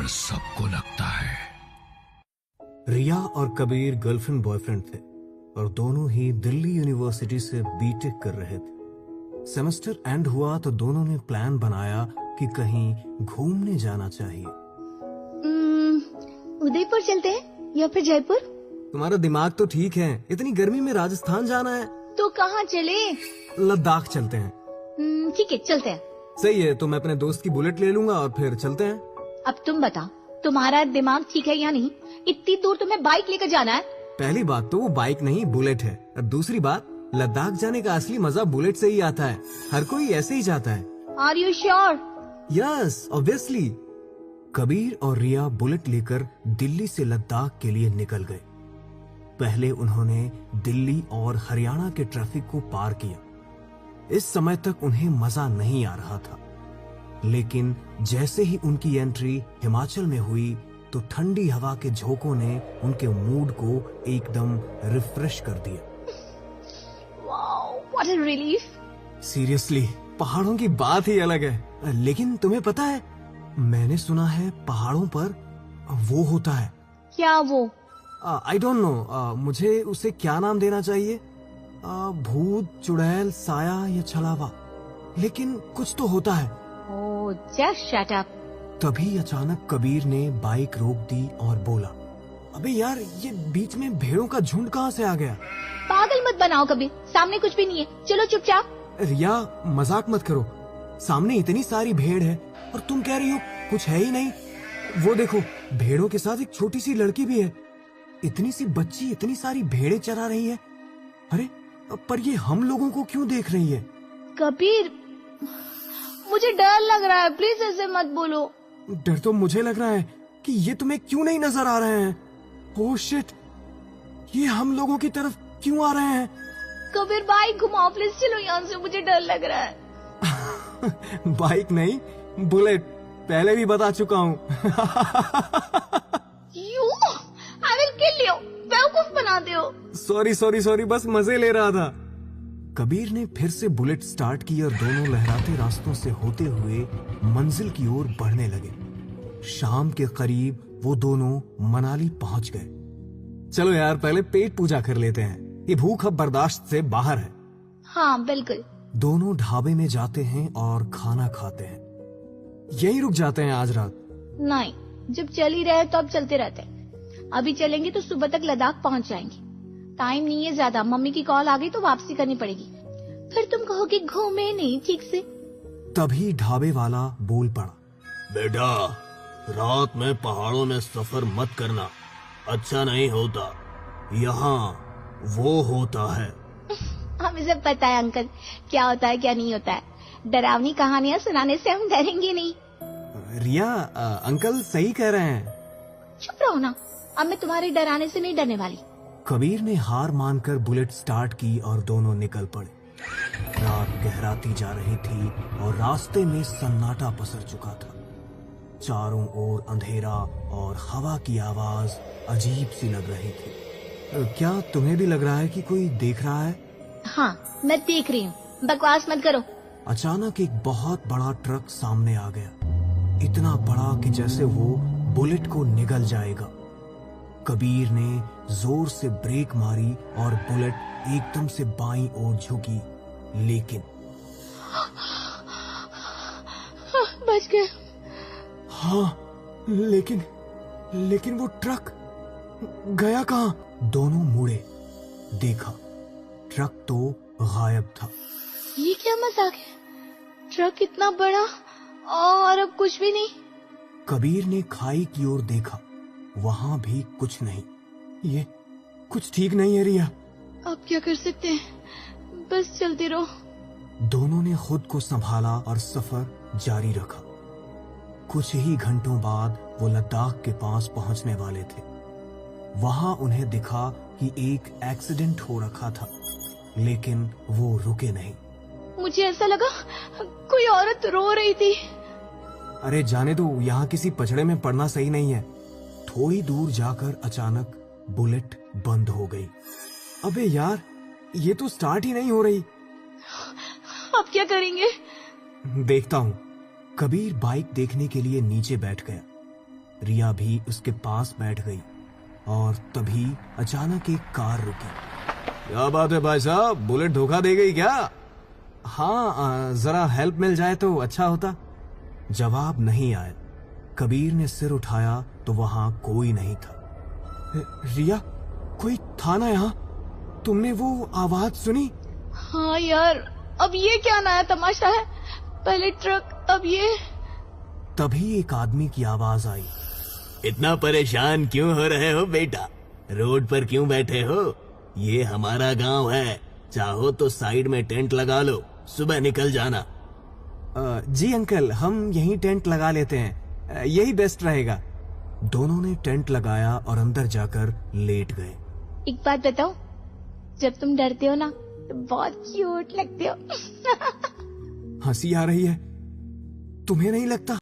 सबको लगता है। रिया और कबीर गर्लफ्रेंड बॉयफ्रेंड थे और दोनों ही दिल्ली यूनिवर्सिटी से बीटेक कर रहे थे। सेमेस्टर एंड हुआ तो दोनों ने प्लान बनाया कि कहीं घूमने जाना चाहिए। उदयपुर चलते हैं या फिर जयपुर? तुम्हारा दिमाग तो ठीक है, इतनी गर्मी में राजस्थान जाना है तो कहाँ चले? लद्दाख चलते हैं। ठीक है चलते हैं। सही है, तो मैं अपने दोस्त की बुलेट ले लूंगा और फिर चलते हैं। अब तुम बताओ, तुम्हारा दिमाग ठीक है या नहीं? इतनी दूर तुम्हें बाइक लेकर जाना है? पहली बात तो वो बाइक नहीं बुलेट है, और दूसरी बात लद्दाख जाने का असली मजा बुलेट से ही आता है। हर कोई ऐसे ही जाता है। Are you sure? Yes obviously. Kabir और रिया बुलेट लेकर दिल्ली से लद्दाख के लिए निकल गए। पहले उन्होंने दिल्ली और हरियाणा के ट्रैफिक को पार किया। इस समय तक उन्हें मजा नहीं आ रहा था, लेकिन जैसे ही उनकी एंट्री हिमाचल में हुई तो ठंडी हवा के झोंकों ने उनके मूड को एकदम रिफ्रेश कर दिया। Wow, what a relief. Seriously, पहाड़ों की बात ही अलग है। लेकिन तुम्हें पता है, मैंने सुना है पहाड़ों पर वो होता है। क्या वो? आई डोंट नो, मुझे उसे क्या नाम देना चाहिए? भूत, चुड़ैल, साया या छलावा, लेकिन कुछ तो होता है। ओह, जस्ट शट अप। तभी अचानक कबीर ने बाइक रोक दी और बोला, अबे यार, ये बीच में भेड़ों का झुंड कहाँ से आ गया? पागल मत बनाओ कबीर, सामने कुछ भी नहीं है, चलो चुपचाप। रिया, मजाक मत करो। सामने इतनी सारी भेड़ है और तुम कह रही हो कुछ है ही नहीं। वो देखो, भेड़ों के साथ एक छोटी सी लड़की भी है। इतनी सी बच्ची इतनी सारी भेड़ें चरा रही है। अरे, पर ये हम लोगों को क्यों देख रही है? कबीर, मुझे डर लग रहा है, प्लीज ऐसे मत बोलो। डर तो मुझे लग रहा है कि ये तुम्हें क्यों नहीं नजर आ रहे हैं। ओह शिट, ये हम लोगों की तरफ क्यों आ रहे हैं? कबीर, बाइक घुमाओ प्लीज, चलो यहाँ से, मुझे डर लग रहा है। बाइक नहीं, बुलेट, पहले भी बता चुका हूँ। You, I will kill you, बेवकूफ बनाते हो। सॉरी, बस मजे ले रहा था। कबीर ने फिर से बुलेट स्टार्ट की और दोनों लहराते रास्तों से होते हुए मंजिल की ओर बढ़ने लगे। शाम के करीब वो दोनों मनाली पहुंच गए। चलो यार, पहले पेट पूजा कर लेते हैं, ये भूख अब बर्दाश्त से बाहर है। हाँ बिल्कुल। दोनों ढाबे में जाते हैं और खाना खाते हैं। यहीं रुक जाते हैं आज रात? नहीं, जब चल ही रहे तो अब चलते रहते हैं। अभी चलेंगे तो सुबह तक लद्दाख पहुंच जाएंगे। टाइम नहीं है ज्यादा, मम्मी की कॉल आ गई तो वापसी करनी पड़ेगी, फिर तुम कहोगे घूमे नहीं ठीक से। तभी ढाबे वाला बोल पड़ा, बेटा, रात में पहाड़ों में सफर मत करना, अच्छा नहीं होता। यहाँ वो होता है। हमें सब पता है अंकल, क्या होता है क्या नहीं होता है। डरावनी कहानियाँ सुनाने से हम डरेंगे नहीं। रिया, अंकल सही कह रहे हैं। चुप रहो ना, अब मैं तुम्हारे डराने से नहीं डरने वाली। कबीर ने हार मानकर बुलेट स्टार्ट की और दोनों निकल पड़े। रात गहराती जा रही थी और रास्ते में सन्नाटा पसर चुका था। चारों ओर अंधेरा और हवा की आवाज अजीब सी लग रही थी। क्या तुम्हें भी लग रहा है कि कोई देख रहा है? हाँ, मैं देख रही हूँ, बकवास मत करो। अचानक एक बहुत बड़ा ट्रक सामने आ गया, इतना बड़ा कि जैसे वो बुलेट को निगल जाएगा। कबीर ने जोर से ब्रेक मारी और बुलेट एकदम से बाईं ओर झुकी, लेकिन बच गए। हाँ, लेकिन वो ट्रक गया कहाँ? दोनों मुड़े, देखा ट्रक तो गायब था। ये क्या मजाक है? ट्रक इतना बड़ा और अब कुछ भी नहीं। कबीर ने खाई की ओर देखा, वहां भी कुछ नहीं। ये कुछ ठीक नहीं है रिया। अब क्या कर सकते हैं, बस चलते रहो। दोनों ने खुद को संभाला और सफर जारी रखा। कुछ ही घंटों बाद वो लद्दाख के पास पहुंचने वाले थे। वहां उन्हें दिखा कि एक एक्सीडेंट हो रखा था, लेकिन वो रुके नहीं। मुझे ऐसा लगा कोई औरत रो रही थी। अरे जाने दो, यहाँ किसी पचड़े में पड़ना सही नहीं है। थोड़ी दूर जाकर अचानक बुलेट बंद हो गई। अबे यार, ये तो स्टार्ट ही नहीं हो रही। अब क्या करेंगे? देखता हूँ। कबीर बाइक देखने के लिए नीचे बैठ गया। रिया भी उसके पास बैठ गई और तभी अचानक एक कार रुकी। क्या बात है भाई साहब, बुलेट धोखा दे गई क्या? हाँ, जरा हेल्प मिल जाए तो अच्छा होता। जवाब नहीं आया। कबीर ने सिर उठाया तो वहां कोई नहीं था। रिया, कोई था ना यहाँ? तुमने वो आवाज सुनी? हाँ यार, अब ये क्या नया तमाशा है? पहले ट्रक, अब ये। तभी एक आदमी की आवाज आई। इतना परेशान क्यों हो रहे हो बेटा? रोड पर क्यों बैठे हो? ये हमारा गांव है, चाहो तो साइड में टेंट लगा लो, सुबह निकल जाना। जी अंकल, हम यहीं टेंट लगा लेते हैं, यही बेस्ट रहेगा। दोनों ने टेंट लगाया और अंदर जाकर लेट गए। एक बात बताओ, जब तुम डरते हो ना तो बहुत क्यूट लगते हो। हंसी आ रही है, तुम्हें नहीं लगता?